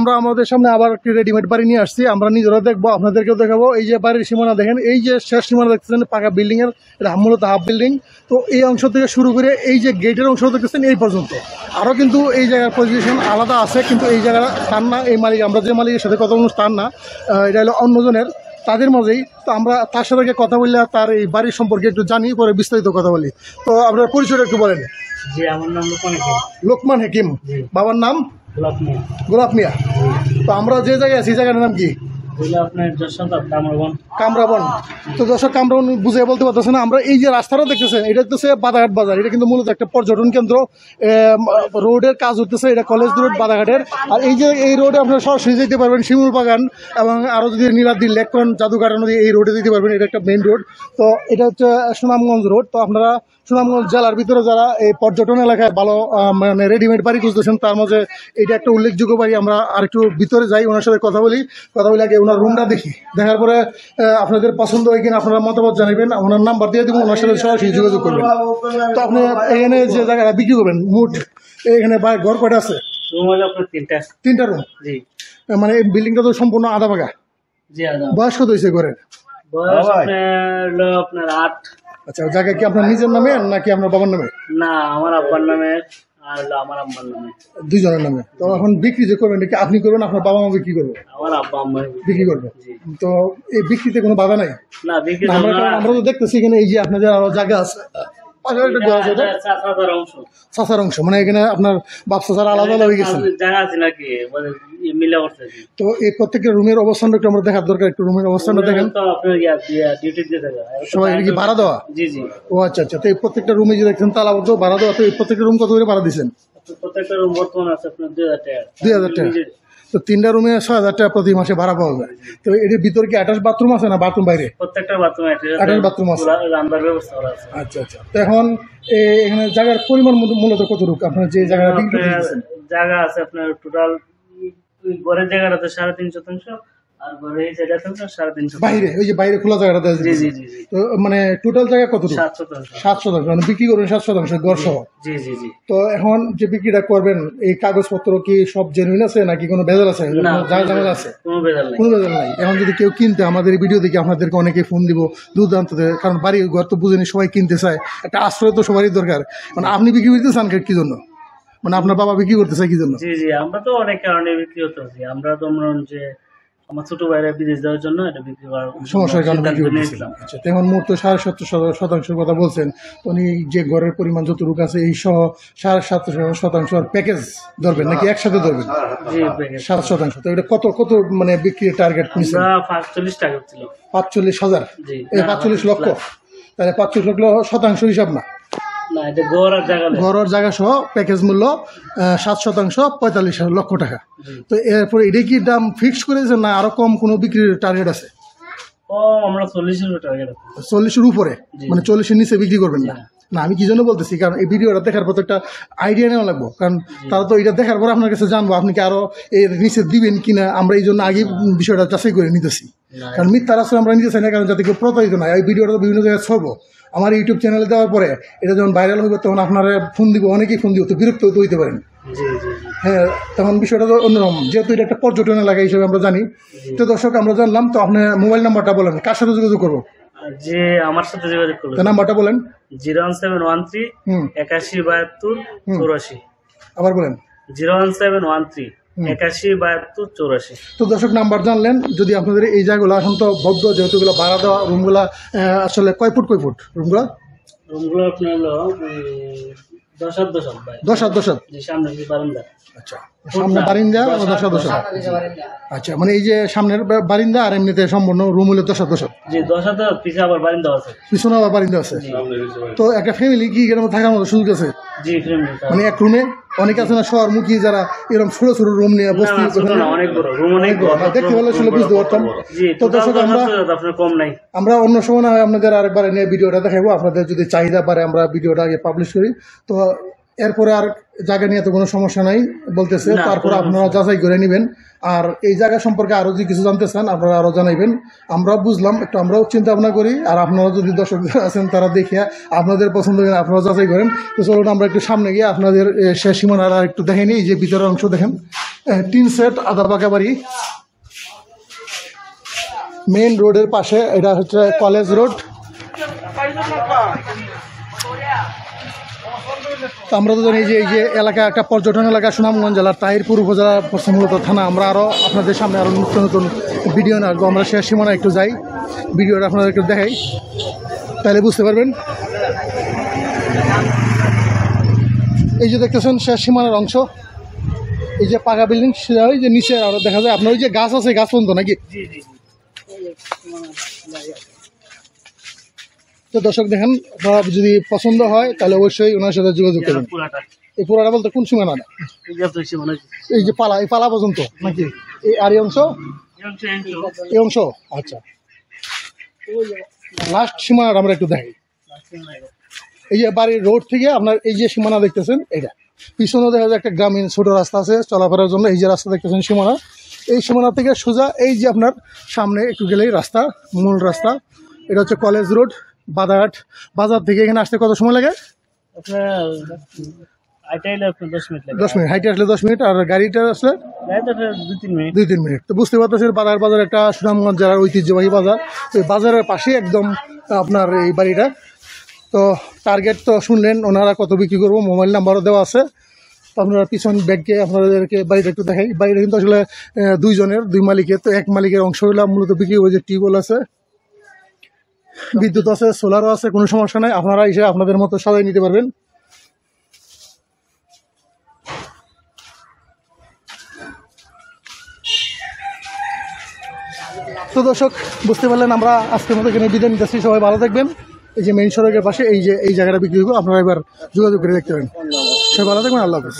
আমরা আমাদের সামনে আবার একটি রেডিমেড বাড়ি নিয়ে আসছি। আমরা নিজেরাও দেখবো, আপনাদেরকেও দেখাবো। এই যে বাড়ির সীমানা দেখেন, এই যে শেষ সীমানা দেখতেছেন পাকা বিল্ডিং এর, এটা মূলত হাফ বিল্ডিং। তো এই অংশ থেকে শুরু করে এই যে গেটের অংশ দেখতেছেন এই পর্যন্ত আরও কিন্তু এই জায়গার পজিশন আলাদা আছে, কিন্তু এই জায়গাটা তার না, এই মালিক, আমরা যে মালিকের সাথে কথা বলছি তার না, এটা হলো অন্যজনের, তাদের মাঝেই। তো আমরা তার সাথে কথা বললে তার এই বাড়ির সম্পর্কে একটু জানি, পরে বিস্তারিত কথা বলি। তো আপনার পরিচয়টা একটু বলেন। জি, আমার নাম লোকমান হাকিম। লোকমান হাকিম, বাবার নাম গোলাপ মিয়া। গোলাপ মিয়া। তো আমরা যে জায়গায় আছি, জায়গাটার নাম কি? আপনার কামরাবন। কামরাবন। তো দর্শক, কামরাবন বুঝে বলতে পারতেছে না। আমরা এই যে রাস্তাটা দেখতেছেন, এটা হচ্ছে বাদাঘাট বাজার। এটা কিন্তু মূলত একটা পর্যটন কেন্দ্র। রোডের কাজ হতেছে, এটা কলেজ রোড বাদাঘাটের। আর এই যে এই রোডে আপনারা সরাসরি যেতে পারবেন শিমুল বাগান, এবং আরও যদি নীলাদ্রি লেকন জাদুঘাট নদী, এই রোডে যেতে পারবেন। এটা একটা মেইন রোড। তো এটা হচ্ছে সুনামগঞ্জ রোড। তো আপনারা সুনামগঞ্জ জেলার ভিতরে যারা এই পর্যটন এলাকায় ভালো মানে রেডিমেড বাড়ি খুঁজতেছেন, তার মাঝে এটা একটা উল্লেখযোগ্য বাড়ি। আমরা আর একটু ভিতরে যাই, ওনার সাথে কথা বলি আগে ওনার রুমটা দেখি। দেখার পরে আপনাদের পছন্দ হয় কিনা আপনারা মতামত জানাবেন। ওনার নাম্বার দিয়ে দেবো, ওনার সাথে সরাসরি যোগাযোগ করবেন। তো আপনি এখানে যে জায়গাটা বিক্রি করবেন, মোট এখানে ঘর কয়টা আছে? তিনটা রুম। জি, মানে এই বিল্ডিংটা তো সম্পূর্ণ আধা ভাঙা। জি, বয়স কত হয়েছে ঘরের? বয়স আপনার 8। আচ্ছা, জায়গা কি আপনার নিজের নামে নাকি আপনার বাবার নামে? না, আমার আব্বার নামে আর আমার আম্মার নামে, দুজনের নামে। তো এখন বিক্রি যে করবেন, এটা আপনি করবেন, আপনার বাবা মা বিক্রি করবে? আমার আব্বা আম্মা বিক্রি করবে। তো এই বিক্রিতে কোনো বাধা নাই? না, বিক্রি আমরা তো দেখতেছি এখানে এই যে আপনাদের আরো জায়গা আছে, চাষার অংশ, মানে এখানে আপনার বাপসা ছাড়া আলাদা আলাদা হয়ে গেছে জায়গা আছে নাকি মিলে করতে। তো এই প্রত্যেকটা রুমের অবস্থানটা একটু আমরা দেখার দরকার। একটু রুমের অবস্থানটা দেখেন। সবাই কি ভাড়া দেওয়া? জি জি। ও আচ্ছা আচ্ছা। তো এই প্রত্যেকটা রুমে যে দেখছেন তালাবদ্ধ ভাড়া দেওয়া। তো এই প্রত্যেকটা রুম কত করে ভাড়া দিচ্ছেন? প্রত্যেকটা রুম বর্তমান আছে আপনার 2000 টাকা। 2000 টাকা। তো তিনটা রুমে 6000 টাকা প্রতি মাসে ভাড়া পাওয়া যায়। তো এটির ভিতরে কি অ্যাটাচ বাথরুম আছে না বাথরুম বাইরে? প্রত্যেকটা বাথরুম অ্যাটাচ বাথরুম আছে, রান্নার ব্যবস্থা আছে। আচ্ছা আচ্ছা। তো এখন এখানে জায়গার পরিমাণ মূলত কতটুকু আপনার যে জায়গাটা বিক্রি করতেছেন? জায়গা আছে আপনার টোটাল ঘরের জায়গাটাতে 3.5 শতাংশ, আর ঘরে এই জায়গাটা 3.5 বাইরে, ওই যে বাইরে খোলা জায়গাটা। জি জি জি। তো মানে টোটাল জায়গা কতটুকু? 7 শতাংশ। 7 শতাংশ, মানে বিক্রি করবেন 7 শতাংশ ঘর সহ? জি জি জি। তো এখন যে বিক্রিটা করবেন, এই কাগজপত্র কি সব জেনুইন আছে নাকি কোনো ভেজাল আছে? ঝামেলা আছে? কোনো ভেজাল নাই। এখন যদি কেউ কিনতে, আমাদের ভিডিও দেখে আপনাদেরকে অনেকে ফোন দিব দুর্দান্ত, কারণ বাড়ি ঘর তো বুঝেনি, সবাই কিনতে চায়, একটা আশ্রয় তো সবারই দরকার। মানে আপনি বিক্রি করতে চান কি জন্য? মানে আপনার বাবা বিক্রি করতে চায় কি জন্য? জি জি, আমরা তো অনেক কারণে বিক্রি করতে পারি। আমরা তো যে আমার ছোট ভাইরা বিদেশ যাওয়ার জন্য এটা বিক্রি করার সমস্যার কারণে বিক্রি করতেছিলাম। আচ্ছা, এখন মোট 7.5% কথা বলছেন। উনি যে ঘরের পরিমাণ যতটুকু আছে এই সহ 7.5% প্যাকেজ ধরবেন নাকি একসাথে ধরবেন? 7%। তো এটা কত কত মানে বিক্রির টার্গেট নিয়েছেন? 45 টাকা ছিল। 45,000? 45 লক্ষ? তাহলে 45 লক্ষ শতাংশ হিসাব না, ঘর আর জায়গা সহ প্যাকেজ মূল্য 7% 45 লক্ষ টাকা। তো এরপরে এটা কি দাম ফিক্সড করেছেন না আরো কম কোনো বিক্রির টার্গেট আছে? আমরা 40-এর টার্গেট আছে। 40-এর উপরে, মানে 40-এর নিচে বিক্রি করবেন না? না, আমি কি জন্য বলতেছি, কারণ এই ভিডিওটা দেখার পর একটা আইডিয়া নেওয়া লাগবো। কারণ তারা তো এটা দেখার পর আপনার কাছে জানবো আপনি কি আরো এর নিচে দিবেন কিনা। আমরা এই জন্য আগে বিষয়টা যাচাই করে নিতেছি, কারণ মিথ্যার আসলে আমরা নিতে চাই না, কারণ যাতে কেউ প্রতারিত না। এই ভিডিওটা তো বিভিন্ন জায়গায় ছড়বো। আমার ইউটিউব চ্যানেলে দেওয়ার পরে এটা যখন ভাইরাল হইবে, তখন আপনারা ফোন দিব, অনেকেই ফোন দিব, তো বিরক্ত হইতে পারেন। হ্যাঁ, তখন বিষয়টা তো অন্যরকম, যেহেতু এটা একটা পর্যটন এলাকা হিসেবে আমরা জানি। তো দর্শক, আমরা জানলাম। তো আপনার মোবাইল নাম্বারটা বলেন, কার সাথে যোগাযোগ করবো? যে আমার সাথে যোগাযোগ করবে। নাম্বারটা বলেন। 01713 8172 84। আবার বলেন। 01713 8172 84। তো দর্শক, নাম্বার জানলেন। যদি আপনাদের এই জায়গাগুলো এখন তো বদ্ধ, যেহেতু এগুলো ভাড়া দেওয়া রুমগুলা, আসলে কয় ফুট রুমগুলো? আপনার হলো 10 সামনে বারান্দা। আচ্ছা, সামনে বারিন্দা 10 আচ্ছা, মানে এই যে সামনের বারিন্দা আর এমনিতে সম্পূর্ণ রুম হলে 10 জি, 10 পিছনে আবার বারিন্দা আছে। পিছনে আবার বারিন্দা আছে। তো একটা ফ্যামিলি কি এরকম থাকার মতো সুযোগ আছে? জি, ফ্যামিলি মানে এক রুমে অনেক আছে না শহরমুখী যারা এরকম ছোট ছোট রুম নিয়ে বসতি, অনেক বড় রুম, অনেক বড় দেখতে পেলে আসলে বুঝতে পারতাম। তো দর্শক, আপনার কম নাই। আমরা অন্য সময় না হয় আপনাদের আরেকবার নিয়ে ভিডিওটা দেখাবো। আপনাদের যদি চাহিদা পারে আমরা ভিডিওটা আগে পাবলিশ করি। তো এরপরে আর জায়গা নিয়ে তো কোনো সমস্যা নাই বলতেছে, না, তারপরে কোনো আপনারা যাচাই করে নেবেন। আর এই জায়গা সম্পর্কে আরও যদি কিছু জানতে চান আপনারা আরও জানাইবেন। আমরাও বুঝলাম, একটু আমরাও চিন্তা ভাবনা করি, আর আপনারা যদি দর্শক আছেন তারা দেখিয়া আপনাদের পছন্দ করেন, আপনারা যাচাই করেন। তো চলুন আমরা একটু সামনে গিয়ে আপনাদের শেষ সীমানার আর একটু দেখে নিই। এই যে ভিতরের অংশ দেখেন, টিন সেট আধা পাকা বাড়ি, মেইন রোডের পাশে। এটা হচ্ছে কলেজ রোড। তো আমরা তো জানি যে এই যে এলাকা একটা পর্যটন এলাকা, সুনামগঞ্জ জেলার তাহিরপুর উপজেলা পড়ছে মূলত থানা। আমরা আরও আপনাদের সামনে আরও নতুন নতুন ভিডিও নিয়ে আসবো। আমরা শেষ সীমানা একটু যাই, ভিডিওটা আপনাদেরকে দেখাই, তাহলে বুঝতে পারবেন। এই যে দেখতেছেন শেষ সীমানার অংশ, এই যে পাকা বিল্ডিং, ওই যে নিচে আরও দেখা যায় আপনার ওই যে গাছ আছে, গাছ পর্যন্ত নাকি। তো দর্শক দেখেন, আপনারা যদি পছন্দ হয় তাহলে অবশ্যই ওনার সাথে যোগাযোগ করবেন। এই পুরাটা বলতে কোন সীমানাটা? এই যে পালা, এই পালা পর্যন্ত নাকি? এই আর এই অংশ, এই অংশ, আচ্ছা। লাস্ট সীমানাটা আমরা একটু দেখাই। এই যে বাড়ির রোড থেকে আপনার এই যে সীমানা দেখতেছেন, এটা পিছনে দেখা যায় একটা গ্রামীণ ছোট রাস্তা আছে চলাফেরার জন্য। এই যে রাস্তা দেখতেছেন সীমানা, এই সীমানা থেকে সোজা এই যে আপনার সামনে একটু গেলেই রাস্তা, মূল রাস্তা। এটা হচ্ছে কলেজ রোড, বাদাঘাট। বাজার থেকে এখানে আসতে কত সময় লাগে? 10 মিনিট। হাইটে আসলে 10 মিনিট, আর গাড়িটা আসলে 2-3 মিনিট। তো বুঝতে পারতেছেন বাদাঘাট বাজার একটা সুনামগঞ্জ জেলার ঐতিহ্যবাহী বাজার। তো এই বাজারের পাশে একদম আপনার এই বাড়িটা। তো টার্গেট তো শুনলেন, ওনারা কত বিক্রি করবো, মোবাইল নাম্বারও দেওয়া আছে। তো আপনারা পিছন ব্যাগকে আপনাদেরকে বাড়িটা একটু দেখাই। বাড়িটা কিন্তু আসলে 2 জনের, 2 মালিকের। তো এক মালিকের অংশ হইলে মূলত বিক্রি হবে। যে টিউবওয়েল আছে, বিদ্যুৎ আছে, সোলারও আছে, কোনো সমস্যা নাই। আপনারা এসে আপনাদের মতো সাজাই নিতে পারবেন। তো দর্শক বুঝতে পারলেন, আমরা আজকের মতো এখানে বিদায় নিতেছি। সবাই ভালো থাকবেন। এই যে মেইন সড়কের পাশে এই যে এই জায়গাটা বিক্রি করবো, আপনারা এবার যোগাযোগ করে দেখতে পারেন। সবাই ভালো থাকবেন, আল্লাহ হাফেজ।